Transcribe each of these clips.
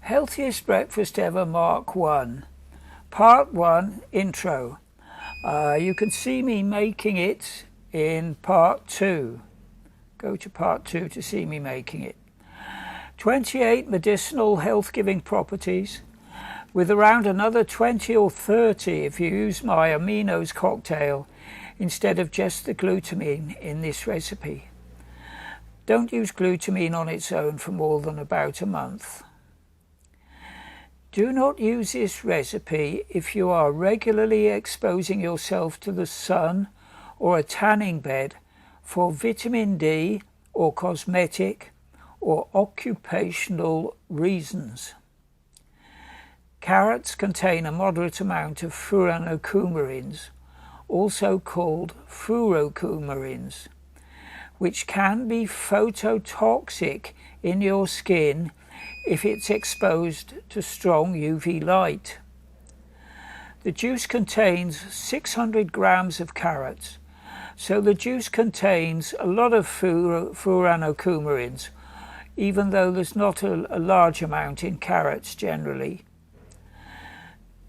Healthiest Breakfast Ever Mark 1, Part 1, Intro. You can see me making it in Part 2. Go to Part 2 to see me making it. 28 medicinal health-giving properties, with around another 20 or 30 if you use my aminos cocktail instead of just the glutamine in this recipe. Don't use glutamine on its own for more than about a month. Do not use this recipe if you are regularly exposing yourself to the sun or a tanning bed for vitamin D or cosmetic or occupational reasons. Carrots contain a moderate amount of furanocoumarins, also called furocoumarins, which can be phototoxic in your skin if it's exposed to strong UV light. The juice contains 600 grams of carrots, so the juice contains a lot of furanocoumarins, even though there's not a large amount in carrots generally.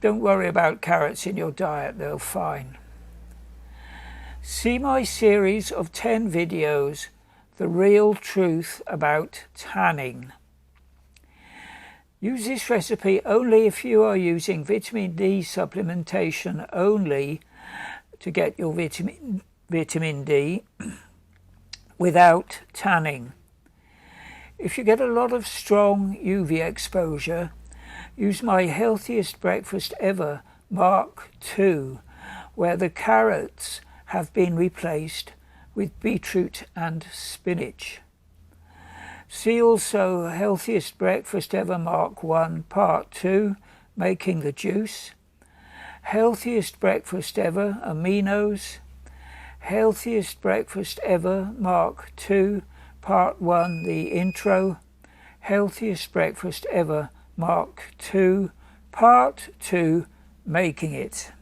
Don't worry about carrots in your diet, they're fine. See my series of 10 videos, The Real Truth About Tanning. Use this recipe only if you are using vitamin D supplementation only to get your vitamin D without tanning. If you get a lot of strong UV exposure, use my Healthiest Breakfast Ever Mark 2, where the carrots have been replaced with beetroot and spinach. See also Healthiest Breakfast Ever Mark 1 Part 2, Making the Juice, Healthiest Breakfast Ever Aminos, Healthiest Breakfast Ever Mark 2 Part 1 The Intro, Healthiest Breakfast Ever Mark 2 Part 2 Making It.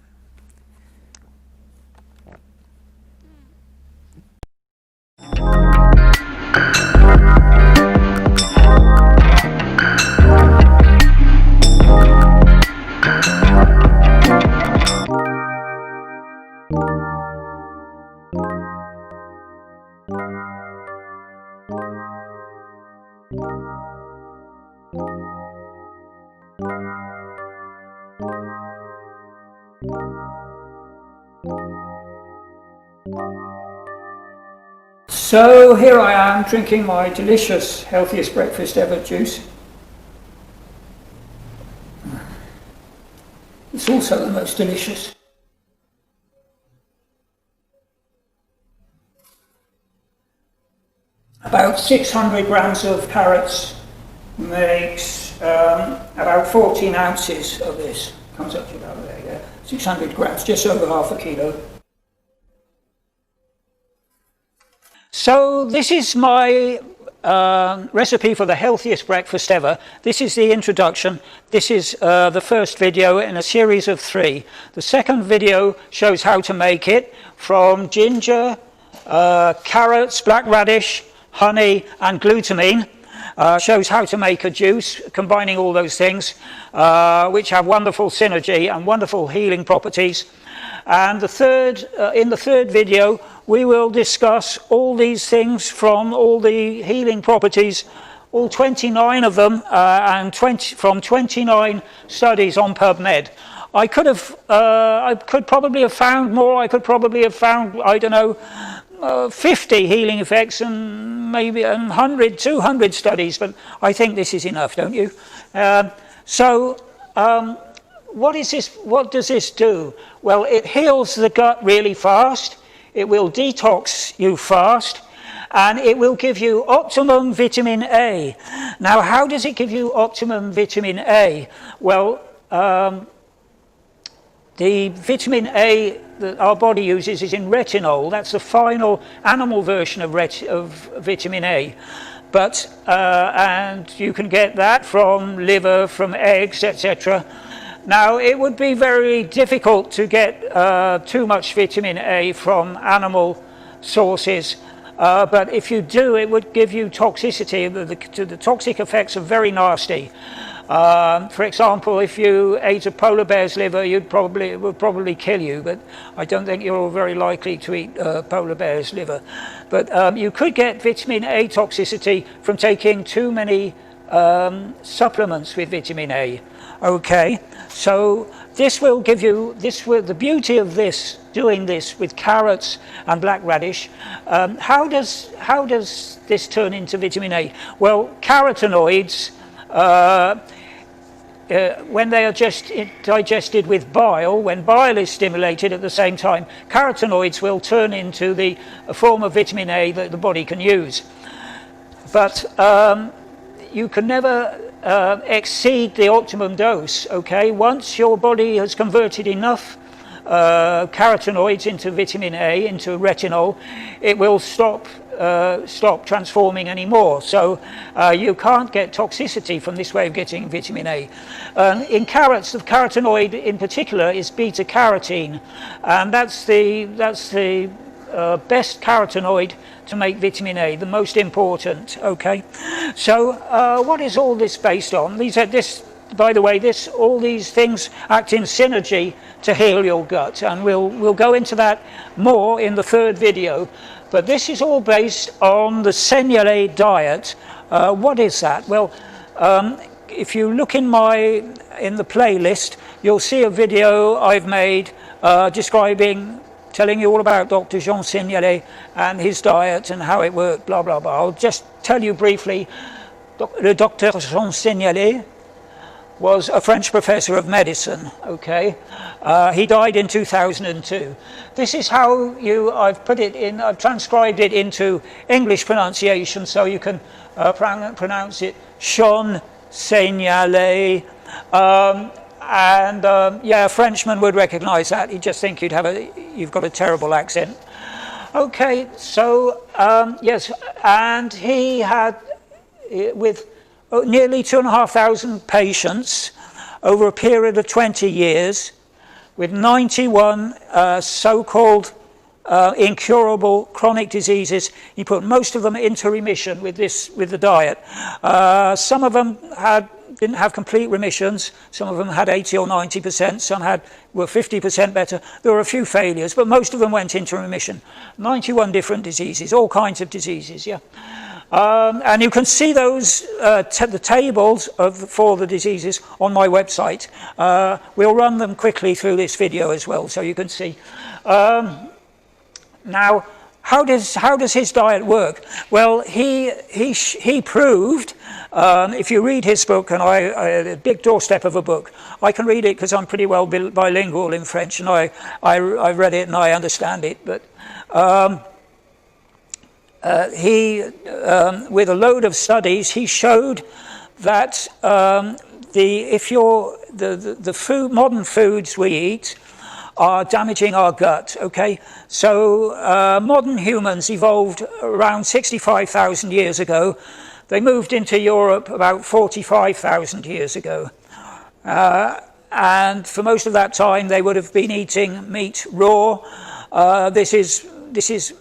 So here I am drinking my delicious Healthiest Breakfast Ever juice. It's also the most delicious. About 600 grams of carrots makes about 14 ounces of this. Comes up to about there, yeah. 600 grams, just over half a kilo. So this is my recipe for the healthiest breakfast ever. This is the introduction. This is the first video in a series of 3. The second video shows how to make it from ginger, carrots, black radish, honey and glutamine. Shows how to make a juice, combining all those things, which have wonderful synergy and wonderful healing properties. And in the third video, we will discuss all these things from all the healing properties, all 29 of them, from 29 studies on PubMed. I could probably have found more. I could probably have found, I don't know, 50 healing effects and maybe 100, 200 studies, but I think this is enough, don't you? What is this? What does this do? Well, it heals the gut really fast. It will detox you fast, and it will give you optimum vitamin A. Now, how does it give you optimum vitamin A? Well, the vitamin A that our body uses is in retinol. That's the final animal version of vitamin A. But and you can get that from liver, from eggs, etc. Now, it would be very difficult to get too much vitamin A from animal sources, but if you do, it would give you toxicity. The toxic effects are very nasty. For example, if you ate a polar bear's liver, it would probably kill you, but I don't think you're very likely to eat polar bear's liver. But you could get vitamin A toxicity from taking too many supplements with vitamin A. Okay, so this will give you, the beauty of doing this with carrots and black radish. How does this turn into vitamin A? Well, carotenoids, when they are just digested with bile, when bile is stimulated at the same time, carotenoids will turn into a form of vitamin A that the body can use. But you can never exceed the optimum dose, okay? Once your body has converted enough carotenoids into vitamin A, into retinol, it will stop transforming anymore. So you can't get toxicity from this way of getting vitamin A. In carrots, the carotenoid in particular is beta carotene, and that's the best carotenoid to make vitamin A, the most important. Okay, so what is all this based on? By the way, all these things act in synergy to heal your gut, and we'll go into that more in the third video. But this is all based on the Seignalet diet. What is that? Well, if you look in the playlist, you'll see a video I've made telling you all about Dr. Jean Seignalet and his diet and how it worked, blah, blah, blah. I'll just tell you briefly, Dr. Jean Seignalet was a French professor of medicine, okay? He died in 2002. This is how I've transcribed it into English pronunciation so you can pronounce it Jean Seignalet. Yeah, a Frenchman would recognize that. He'd just think you've got a terrible accent. Okay, so yes, and he had, with nearly 2,500 patients over a period of 20 years, with 91 so-called incurable chronic diseases. He put most of them into remission with the diet. Some of them didn't have complete remissions. Some of them had 80 or 90%. Some were 50% better. There were a few failures, but most of them went into remission. 91 different diseases, all kinds of diseases, yeah. And you can see those, the tables for the diseases on my website. We'll run them quickly through this video as well, so you can see. Now, how does his diet work? Well, he proved, if you read his book, and a big doorstep of a book, I can read it because I'm pretty well bilingual in French, and I read it and I understand it, but with a load of studies, he showed that modern foods we eat are damaging our gut, okay? So modern humans evolved around 65,000 years ago. They moved into Europe about 45,000 years ago. And for most of that time, they would have been eating meat raw. This is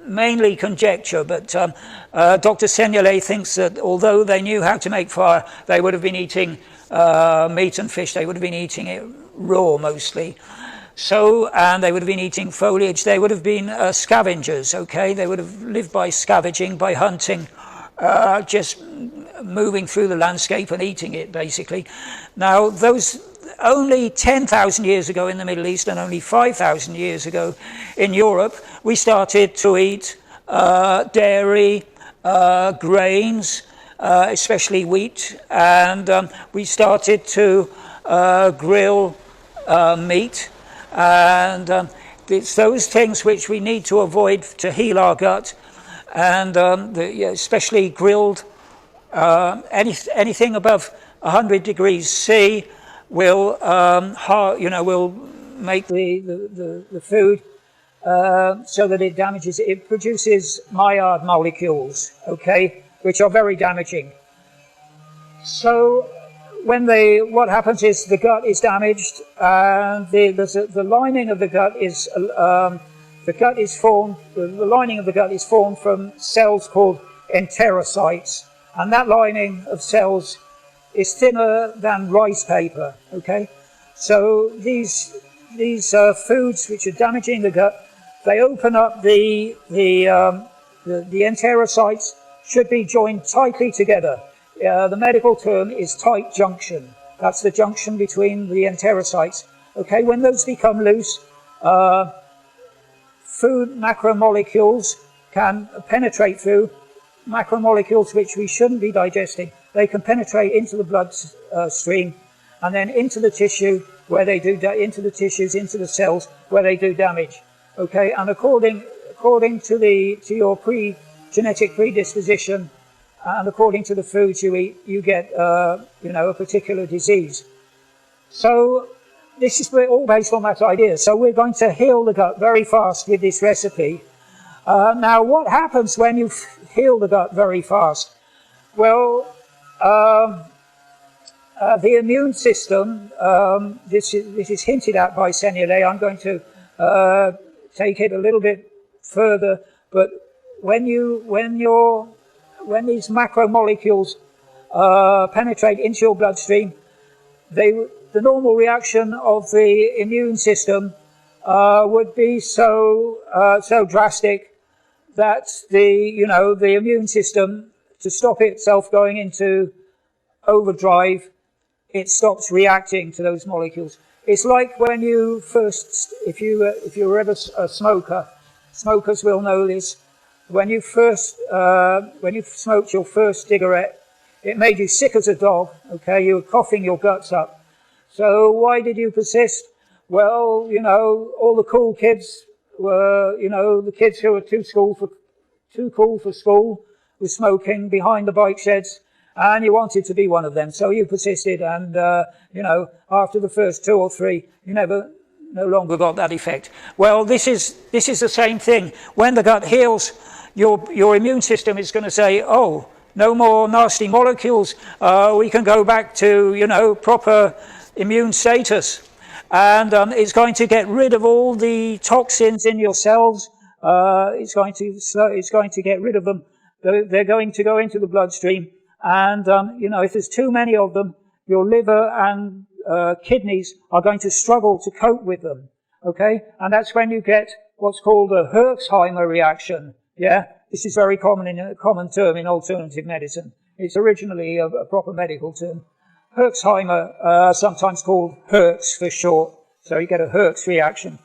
mainly conjecture, but Dr. Seignalet thinks that although they knew how to make fire, they would have been eating meat and fish. They would have been eating it raw mostly. So, and they would have been eating foliage. They would have been scavengers, okay? They would have lived by scavenging, by hunting, just moving through the landscape and eating it, basically. Now, those only 10,000 years ago in the Middle East and only 5,000 years ago in Europe, we started to eat dairy, grains, especially wheat, and we started to grill meat. And it's those things which we need to avoid to heal our gut, and especially grilled, anything above 100 degrees C will will make the food so that it damages it. It produces Maillard molecules, okay, which are very damaging. So what happens is the gut is damaged, and the lining of the gut is formed. The lining of the gut is formed from cells called enterocytes, and that lining of cells is thinner than rice paper, okay? So these foods which are damaging the gut, they open up the enterocytes, should be joined tightly together. The medical term is tight junction. That's the junction between the enterocytes. Okay, when those become loose, food macromolecules can penetrate through, macromolecules which we shouldn't be digesting. They can penetrate into the blood stream and then into the tissue where they do into the tissues, into the cells where they do damage. Okay, and according to your genetic predisposition and according to the foods you eat, you get a particular disease. So this is all based on that idea. So we're going to heal the gut very fast with this recipe. Now, what happens when you heal the gut very fast? Well, the immune system, this is hinted at by Seignalet. I'm going to take it a little bit further, but when these macromolecules penetrate into your bloodstream, the normal reaction of the immune system would be so drastic that the immune system, to stop itself going into overdrive, it stops reacting to those molecules. It's like when you first, if you were ever a smoker, smokers will know this. When you smoked your first cigarette, it made you sick as a dog. Okay, you were coughing your guts up. So why did you persist? Well, all the cool kids were, the kids who were too cool for school were smoking behind the bike sheds, and you wanted to be one of them. So you persisted, and after the first 2 or 3, you no longer got that effect. Well, this is the same thing. When the gut heals, your immune system is going to say, oh, no more nasty molecules. We can go back to proper immune status. And it's going to get rid of all the toxins in your cells. It's going to get rid of them. They're going to go into the bloodstream. And, if there's too many of them, your liver and kidneys are going to struggle to cope with them. Okay? And that's when you get what's called a Herxheimer reaction. Yeah? This is very common a common term in alternative medicine. It's originally a proper medical term. Herxheimer, sometimes called Herx for short. So you get a Herx reaction.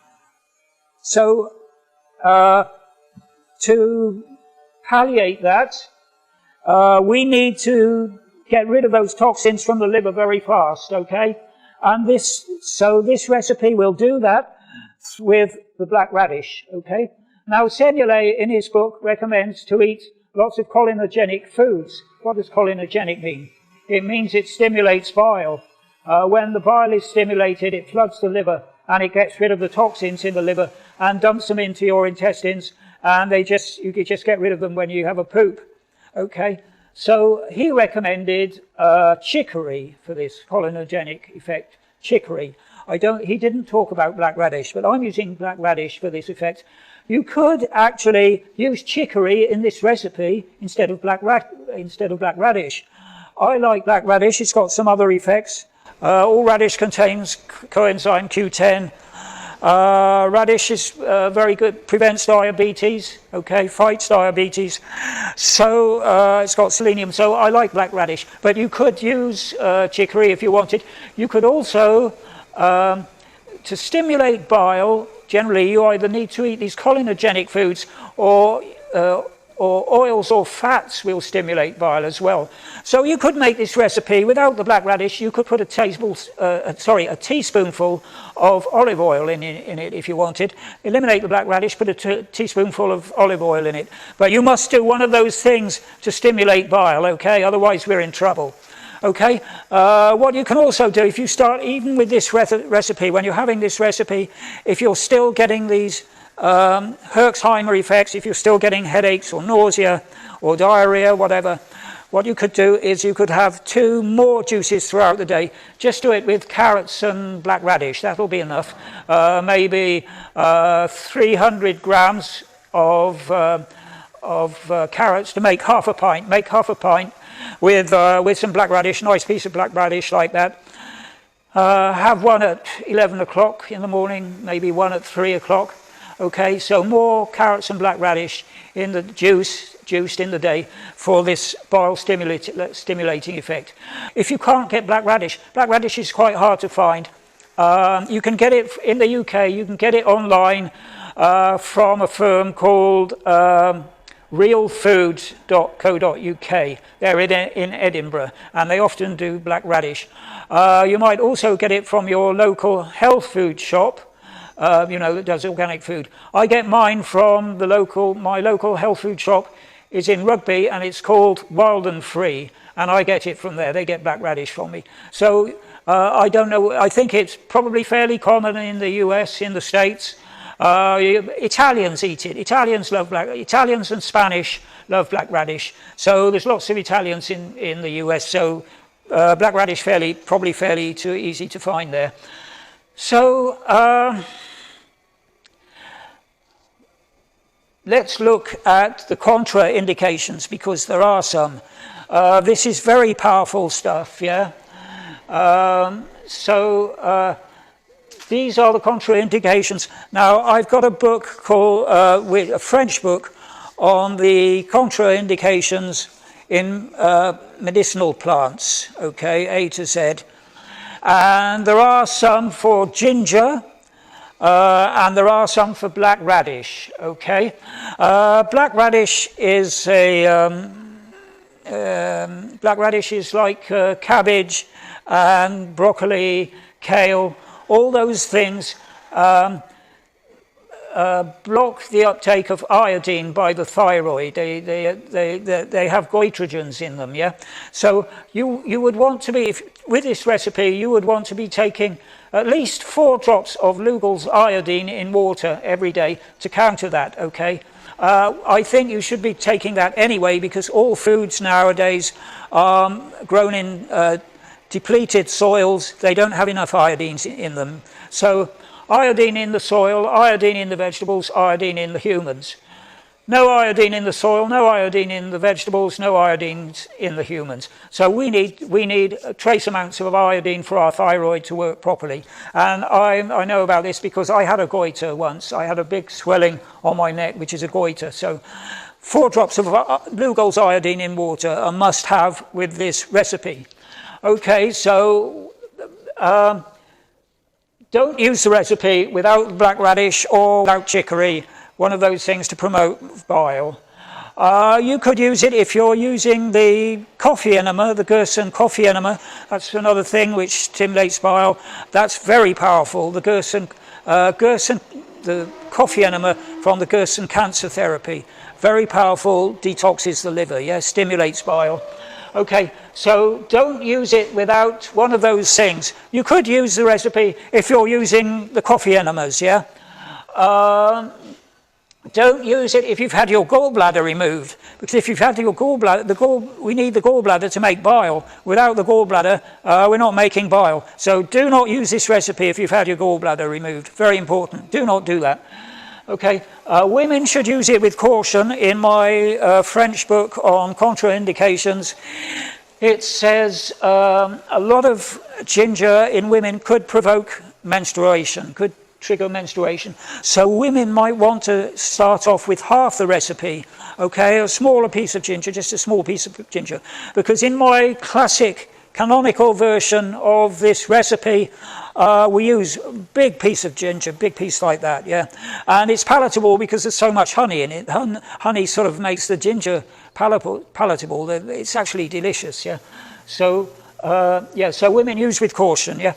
So, to palliate that, we need to get rid of those toxins from the liver very fast, okay? And this recipe will do that with the black radish, okay? Now, Seignalet, in his book, recommends to eat lots of cholinogenic foods. What does cholinogenic mean? It means it stimulates bile. When the bile is stimulated, it floods the liver, and it gets rid of the toxins in the liver and dumps them into your intestines, and you can just get rid of them when you have a poop. Okay, so he recommended chicory for this cholinogenic effect. Chicory. He didn't talk about black radish, but I'm using black radish for this effect. You could actually use chicory in this recipe instead of black radish. I like black radish. It's got some other effects. All radish contains coenzyme Q10. Radish is very good, prevents diabetes, okay, fights diabetes. So it's got selenium, so I like black radish. But you could use chicory if you wanted. You could also, to stimulate bile, generally you either need to eat these cholinogenic foods or oils or fats will stimulate bile as well. So you could make this recipe without the black radish. You could put a teaspoonful of olive oil in it if you wanted. Eliminate the black radish, put a teaspoonful of olive oil in it. But you must do one of those things to stimulate bile, okay? Otherwise we're in trouble. Okay, what you can also do, if you start even with this recipe, when you're having this recipe, if you're still getting these Herxheimer effects, if you're still getting headaches or nausea or diarrhea, whatever, what you could do is you could have 2 more juices throughout the day. Just do it with carrots and black radish. That'll be enough. Maybe 300 grams of carrots to make half a pint. Make half a pint. with some black radish, nice piece of black radish like that. Have one at 11 o'clock in the morning, maybe one at 3 o'clock. Okay, so more carrots and black radish in the juiced in the day for this bile stimulating effect. If you can't get black radish is quite hard to find. You can get it in the UK, you can get it online from a firm called realfoods.co.uk. They're in Edinburgh, and they often do black radish. You might also get it from your local health food shop, that does organic food. I get mine from my local health food shop is in Rugby, and it's called Wild and Free, and I get it from there. They get black radish from me. So I don't know, I think it's probably fairly common in the US, in the States. Italians eat it. Italians and Spanish love black radish. So there's lots of Italians in the US, so black radish probably fairly too easy to find there. So let's look at the contraindications, because there are some. This is very powerful stuff, yeah? These are the contraindications. Now, I've got a book called, a French book on the contraindications in medicinal plants, okay, A to Z. And there are some for ginger, and there are some for black radish, okay. Black radish is like cabbage and broccoli, kale. All those things block the uptake of iodine by the thyroid. They have goitrogens in them, yeah? So you would want to be, with this recipe, you would want to be taking at least 4 drops of Lugol's iodine in water every day to counter that, okay? I think you should be taking that anyway, because all foods nowadays are grown in depleted soils. They don't have enough iodine in them. So iodine in the soil, iodine in the vegetables, iodine in the humans. No iodine in the soil, no iodine in the vegetables, no iodine in the humans. So we need trace amounts of iodine for our thyroid to work properly. And I know about this because I had a goiter once. I had a big swelling on my neck, which is a goiter. So 4 drops of Lugol's iodine in water are must have with this recipe. Okay, so don't use the recipe without black radish or without chicory, one of those things to promote bile. You could use it if you're using the coffee enema, the Gerson coffee enema. That's another thing which stimulates bile. That's very powerful. The the coffee enema from the Gerson cancer therapy. Very powerful, detoxes the liver, yeah, stimulates bile. Okay, so don't use it without one of those things. You could use the recipe if you're using the coffee enemas, yeah? Don't use it if you've had your gallbladder removed, because if you've had your gallbladder, we need the gallbladder to make bile. Without the gallbladder, we're not making bile. So do not use this recipe if you've had your gallbladder removed. Very important. Do not do that. Okay, women should use it with caution. In my French book on contraindications, it says a lot of ginger in women could provoke menstruation, could trigger menstruation. So women might want to start off with half the recipe, okay, a smaller piece of ginger, just a small piece of ginger. Because in my classic canonical version of this recipe, we use a big piece of ginger, big piece like that, yeah. And it's palatable because there's so much honey in it. Honey sort of makes the ginger palatable. It's actually delicious, yeah. So, so women use with caution, yeah.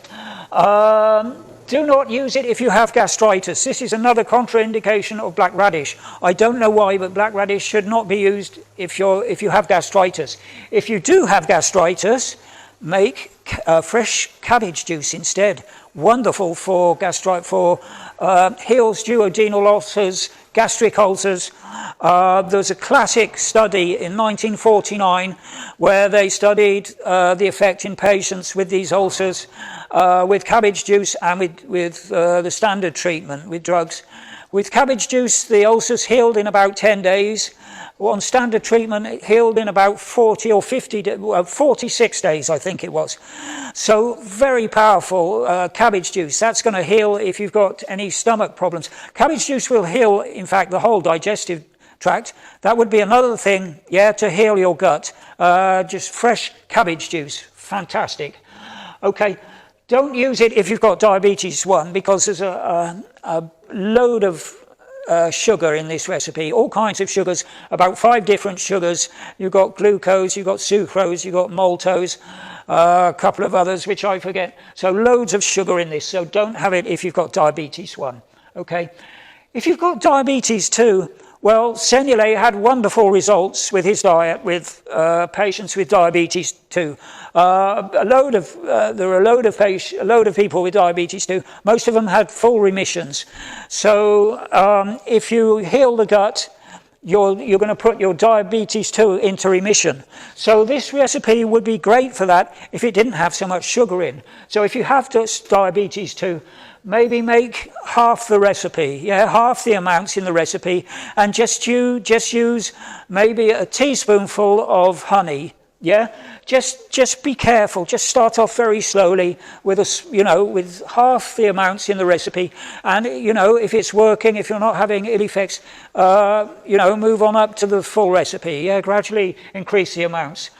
Do not use it if you have gastritis. This is another contraindication of black radish. I don't know why, but black radish should not be used if you have gastritis. If you do have gastritis, make fresh cabbage juice instead. Wonderful for heals duodenal ulcers, gastric ulcers. There's a classic study in 1949 where they studied the effect in patients with these ulcers with cabbage juice and with the standard treatment with drugs. With cabbage juice, the ulcers healed in about 10 days. on standard treatment, it healed in about 40 or 50, 46 days, I think it was. So very powerful. Cabbage juice, that's going to heal if you've got any stomach problems. Cabbage juice will heal, in fact, the whole digestive tract. That would be another thing, yeah, to heal your gut. Just fresh cabbage juice, fantastic. Okay, don't use it if you've got diabetes 1, because there's a load of sugar in this recipe, all kinds of sugars, about 5 different sugars. You've got glucose, you've got sucrose, you've got maltose, a couple of others which I forget. So loads of sugar in this, so don't have it if you've got diabetes 1. Okay, if you've got diabetes 2, well, Seignalet had wonderful results with his diet with patients with diabetes 2. There are a load of people with diabetes 2. Most of them had full remissions. So if you heal the gut, you're going to put your diabetes 2 into remission. So this recipe would be great for that if it didn't have so much sugar in. So if you have diabetes 2, maybe make half the recipe, yeah, half the amounts in the recipe, and just use maybe a teaspoonful of honey, yeah. Just be careful. Just start off very slowly with with half the amounts in the recipe, and if it's working, if you're not having ill effects, move on up to the full recipe. Yeah, gradually increase the amounts.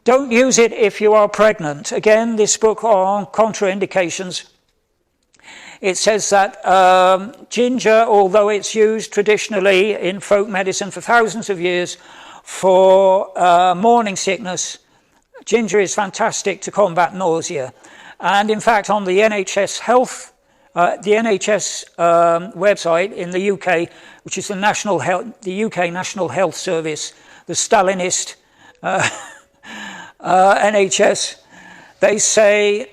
Don't use it if you are pregnant. Again, this book on contraindications. It says that ginger, although it's used traditionally in folk medicine for thousands of years for morning sickness, ginger is fantastic to combat nausea. And in fact, on the NHS Health, the NHS website in the UK, which is the UK National Health Service, the Stalinist NHS, they say,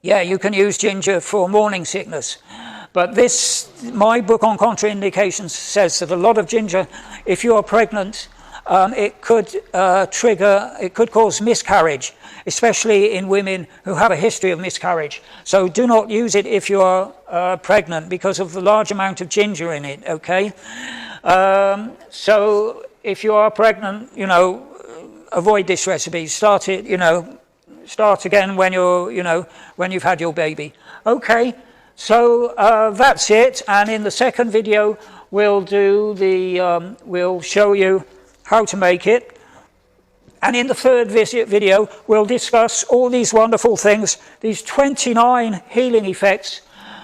yeah, you can use ginger for morning sickness. But my book on contraindications says that a lot of ginger, if you are pregnant, it could cause miscarriage, especially in women who have a history of miscarriage. So do not use it if you are pregnant because of the large amount of ginger in it, okay? So if you are pregnant, avoid this recipe. Start again when when you've had your baby. Okay, so that's it. And in the second video, we'll show you how to make it. And in the third video, we'll discuss all these wonderful things, these 29 healing effects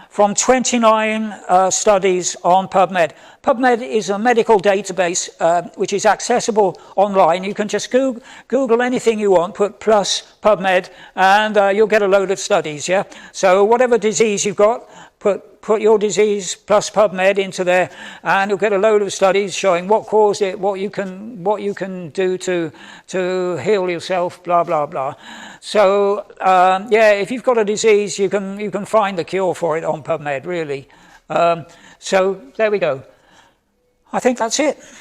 from 29 studies on PubMed. PubMed is a medical database which is accessible online. You can just Google anything you want, put plus PubMed, and you'll get a load of studies, yeah? So whatever disease you've got, put your disease plus PubMed into there, and you'll get a load of studies showing what caused it, what you can do to heal yourself, blah blah blah. So yeah, if you've got a disease, you can find the cure for it on PubMed, really. So there we go. I think that's it.